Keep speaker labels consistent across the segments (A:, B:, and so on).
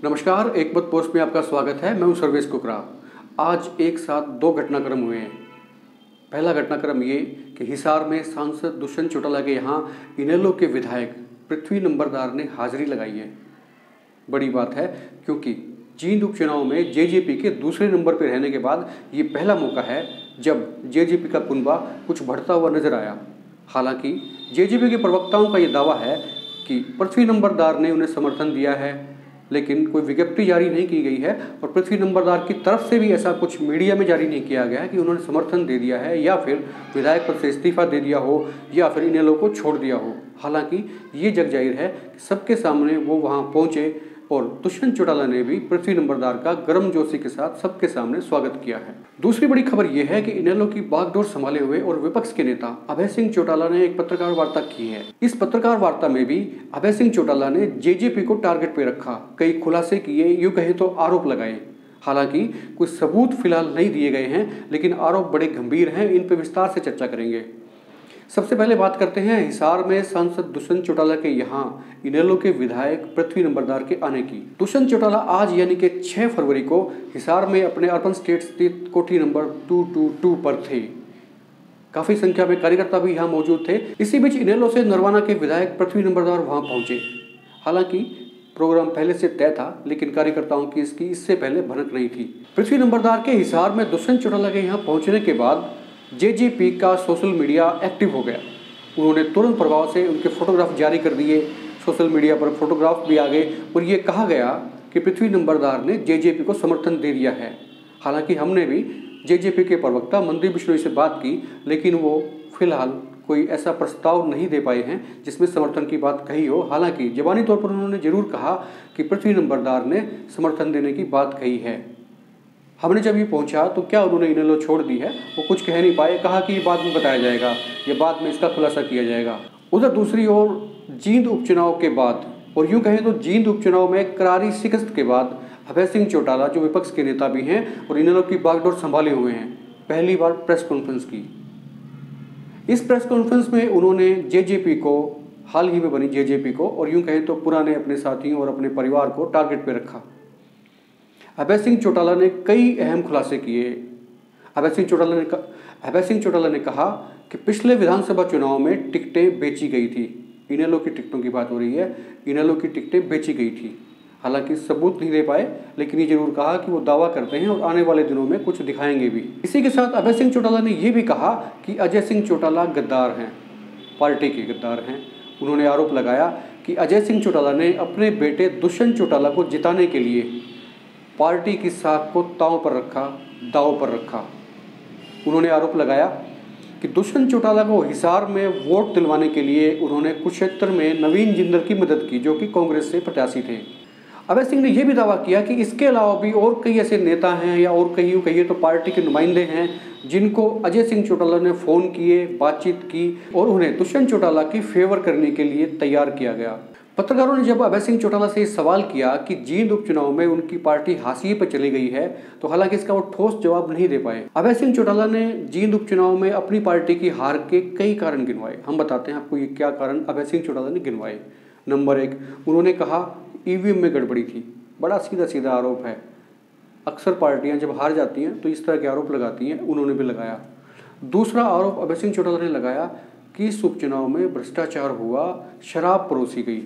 A: नमस्कार, एक मत पोस्ट में आपका स्वागत है। मैं हूं सर्वेश कुकरा। आज एक साथ दो घटनाक्रम हुए हैं। पहला घटनाक्रम ये कि हिसार में सांसद दुष्यंत चौटाला के यहाँ इनेलो के विधायक पृथ्वी नंबरदार ने हाजिरी लगाई है। बड़ी बात है क्योंकि जींद उपचुनाव में जेजेपी के दूसरे नंबर पर रहने के बाद ये पहला मौका है जब जेजेपी का कुनबा कुछ बढ़ता हुआ नजर आया। हालांकि जेजेपी के प्रवक्ताओं का ये दावा है कि पृथ्वी नंबरदार ने उन्हें समर्थन दिया है, लेकिन कोई विज्ञप्ति जारी नहीं की गई है और पृथ्वी नंबरदार की तरफ से भी ऐसा कुछ मीडिया में जारी नहीं किया गया है कि उन्होंने समर्थन दे दिया है या फिर विधायक पद से इस्तीफा दे दिया हो या फिर इनेलो को छोड़ दिया हो। हालांकि ये जग जाहिर है कि सबके सामने वो वहाँ पहुँचे और दुष्यंत चौटाला ने भी पृथ्वी नंबरदार का गर्मजोशी के साथ सबके सामने स्वागत किया है। दूसरी बड़ी खबर यह है कि इनेलो की बागडोर संभाले हुए और विपक्ष के नेता अभय सिंह चौटाला ने एक पत्रकार वार्ता की है। इस पत्रकार वार्ता में भी अभय सिंह चौटाला ने जेजेपी को टारगेट पे रखा, कई खुलासे किए, यूं कहे तो आरोप लगाए। हालांकि कोई सबूत फिलहाल नहीं दिए गए हैं, लेकिन आरोप बड़े गंभीर हैं। इन पर विस्तार से चर्चा करेंगे। सबसे पहले बात करते हैं हिसार में सांसद दुष्यंत चौटाला के यहाँ इनेलो के विधायक पृथ्वी नंबरदार के आने की। दुष्यंत चौटाला आज यानी कि 6 फरवरी को हिसार में अपने अर्बन स्टेट स्थित कोठी नंबर 222 पर थे। काफी संख्या में कार्यकर्ता भी यहाँ मौजूद थे। इसी बीच इनेलो से नरवाना के विधायक पृथ्वी नंबरदार वहां पहुंचे। हालांकि प्रोग्राम पहले से तय था, लेकिन कार्यकर्ताओं की इसकी इससे पहले भनक नहीं थी। पृथ्वी नंबरदार के हिसार में दुष्यंत चौटाला के यहाँ पहुंचने के बाद जेजेपी का सोशल मीडिया एक्टिव हो गया। उन्होंने तुरंत प्रभाव से उनके फोटोग्राफ जारी कर दिए। सोशल मीडिया पर फोटोग्राफ भी आ गए और ये कहा गया कि पृथ्वी नंबरदार ने जेजेपी को समर्थन दे दिया है। हालांकि हमने भी जेजेपी के प्रवक्ता मनदीप बिश्नोई से बात की, लेकिन वो फिलहाल कोई ऐसा प्रस्ताव नहीं दे पाए हैं जिसमें समर्थन की बात कही हो। हालांकि जबानी तौर पर उन्होंने जरूर कहा कि पृथ्वी नंबरदार ने समर्थन देने की बात कही है। हमने जब ये पहुंचा तो क्या उन्होंने इनेलो छोड़ दी है वो कुछ कह नहीं पाए। कहा कि ये बाद में बताया जाएगा, ये बाद में इसका खुलासा किया जाएगा। उधर दूसरी ओर जींद उपचुनाव के बाद, और यूं कहें तो जींद उपचुनाव में करारी शिकस्त के बाद अभय सिंह चौटाला, जो विपक्ष के नेता भी हैं और इनेलो की बागडोर संभाले हुए हैं, पहली बार प्रेस कॉन्फ्रेंस की। इस प्रेस कॉन्फ्रेंस में उन्होंने जेजेपी को, हाल ही में बनी जेजेपी को, और यूं कहें तो पुराने अपने साथियों और अपने परिवार को टारगेट पे रखा। अभय सिंह चौटाला ने कई अहम खुलासे किए। अभय सिंह चौटाला ने कहा कि पिछले विधानसभा चुनाव में टिकटें बेची गई थी। इनेलो की टिकटों की बात हो रही है, इनेलो की टिकटें बेची गई थी। हालांकि सबूत नहीं दे पाए, लेकिन ये जरूर कहा कि वो दावा करते हैं और आने वाले दिनों में कुछ दिखाएंगे भी। इसी के साथ अभय सिंह चौटाला ने यह भी कहा कि अजय सिंह चौटाला गद्दार हैं, पार्टी के गद्दार हैं। उन्होंने आरोप लगाया कि अजय सिंह चौटाला ने अपने बेटे दुष्यंत चौटाला को जिताने के लिए पार्टी की साख को दांव पर रखा। उन्होंने आरोप लगाया कि दुष्यंत चौटाला को हिसार में वोट दिलवाने के लिए उन्होंने कुरुक्षेत्र में नवीन जिंदल की मदद की, जो कि कांग्रेस से प्रत्याशी थे। अभय सिंह ने यह भी दावा किया कि इसके अलावा भी और कई ऐसे नेता हैं या और कहिए तो पार्टी के नुमाइंदे हैं जिनको अजय सिंह चौटाला ने फ़ोन किए, बातचीत की और उन्हें दुष्यंत चौटाला की फेवर करने के लिए तैयार किया गया। पत्रकारों ने जब अभय सिंह चौटाला से सवाल किया कि जींद उपचुनाव में उनकी पार्टी हाशिए पर चली गई है, तो हालांकि इसका वो ठोस जवाब नहीं दे पाए। अभय सिंह चौटाला ने जींद उपचुनाव में अपनी पार्टी की हार के कई कारण गिनवाए। हम बताते हैं आपको ये क्या कारण अभय सिंह चौटाला ने गिनवाए। नंबर 1, उन्होंने कहा ईवीएम में गड़बड़ी थी। बड़ा सीधा आरोप है। अक्सर पार्टियां जब हार जाती हैं तो इस तरह के आरोप लगाती हैं, उन्होंने भी लगाया। दूसरा आरोप अभय सिंह चौटाला ने लगाया कि इस उपचुनाव में भ्रष्टाचार हुआ, शराब परोसी गई।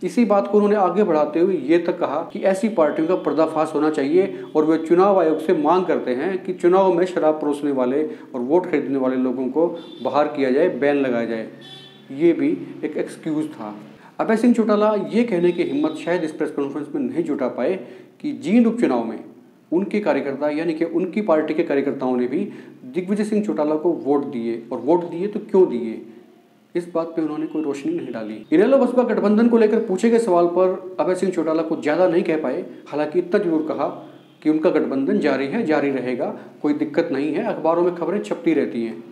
A: इसी बात को उन्होंने आगे बढ़ाते हुए ये तक कहा कि ऐसी पार्टियों का पर्दाफाश होना चाहिए और वे चुनाव आयोग से मांग करते हैं कि चुनाव में शराब परोसने वाले और वोट खरीदने वाले लोगों को बाहर किया जाए, बैन लगाया जाए। ये भी एक एक्सक्यूज था। अभय सिंह चौटाला ये कहने की हिम्मत शायद इस प्रेस कॉन्फ्रेंस में नहीं जुटा पाए कि जींद उपचुनाव में उनके कार्यकर्ता यानी कि उनकी पार्टी के कार्यकर्ताओं ने भी दिग्विजय सिंह चौटाला को वोट दिए, और वोट दिए तो क्यों दिए, इस बात पे उन्होंने कोई रोशनी नहीं डाली। इनेलो बसपा गठबंधन को लेकर पूछे गए सवाल पर अभय सिंह चौटाला को ज़्यादा नहीं कह पाए। हालांकि इतना जरूर कहा कि उनका गठबंधन जारी है, जारी रहेगा, कोई दिक्कत नहीं है। अखबारों में खबरें छपती रहती हैं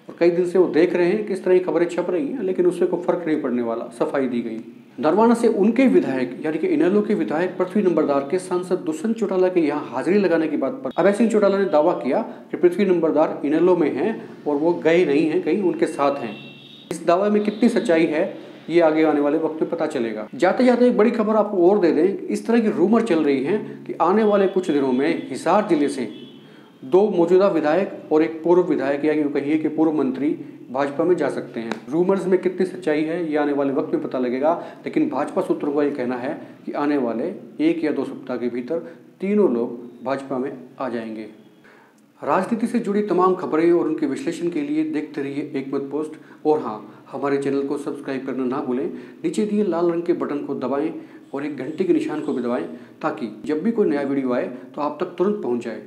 A: और कई दिन से वो देख रहे हैं किस तरह की खबरें छप रही हैं, लेकिन उससे कोई फर्क नहीं पड़ने वाला, सफाई दी गई। नरवाना से उनके विधायक यानी कि इनेलो के विधायक पृथ्वी नंबरदार के सांसद दुष्यंत चौटाला के यहाँ हाजिरी लगाने की बात पर अभय सिंह चौटाला ने दावा किया कि पृथ्वी नंबरदार इनेलो में हैं और वो गए नहीं हैं, कहीं उनके साथ हैं। इस दावे में कितनी सच्चाई है ये आगे आने वाले वक्त में पता चलेगा। जाते जाते एक बड़ी खबर आपको और दे दें, इस तरह की रूमर चल रही है कि आने वाले कुछ दिनों में हिसार जिले से 2 मौजूदा विधायक और एक पूर्व विधायक या यूँ कहिए कि पूर्व मंत्री भाजपा में जा सकते हैं। रूमर्स में कितनी सच्चाई है ये आने वाले वक्त में पता लगेगा, लेकिन भाजपा सूत्रों का ये कहना है कि आने वाले 1 या 2 सप्ताह के भीतर तीनों लोग भाजपा में आ जाएंगे। राजनीति से जुड़ी तमाम खबरें और उनके विश्लेषण के लिए देखते रहिए एकमत पोस्ट। और हाँ, हमारे चैनल को सब्सक्राइब करना ना भूलें। नीचे दिए लाल रंग के बटन को दबाएं और एक घंटे के निशान को भी दबाएं ताकि जब भी कोई नया वीडियो आए तो आप तक तुरंत पहुंच जाए।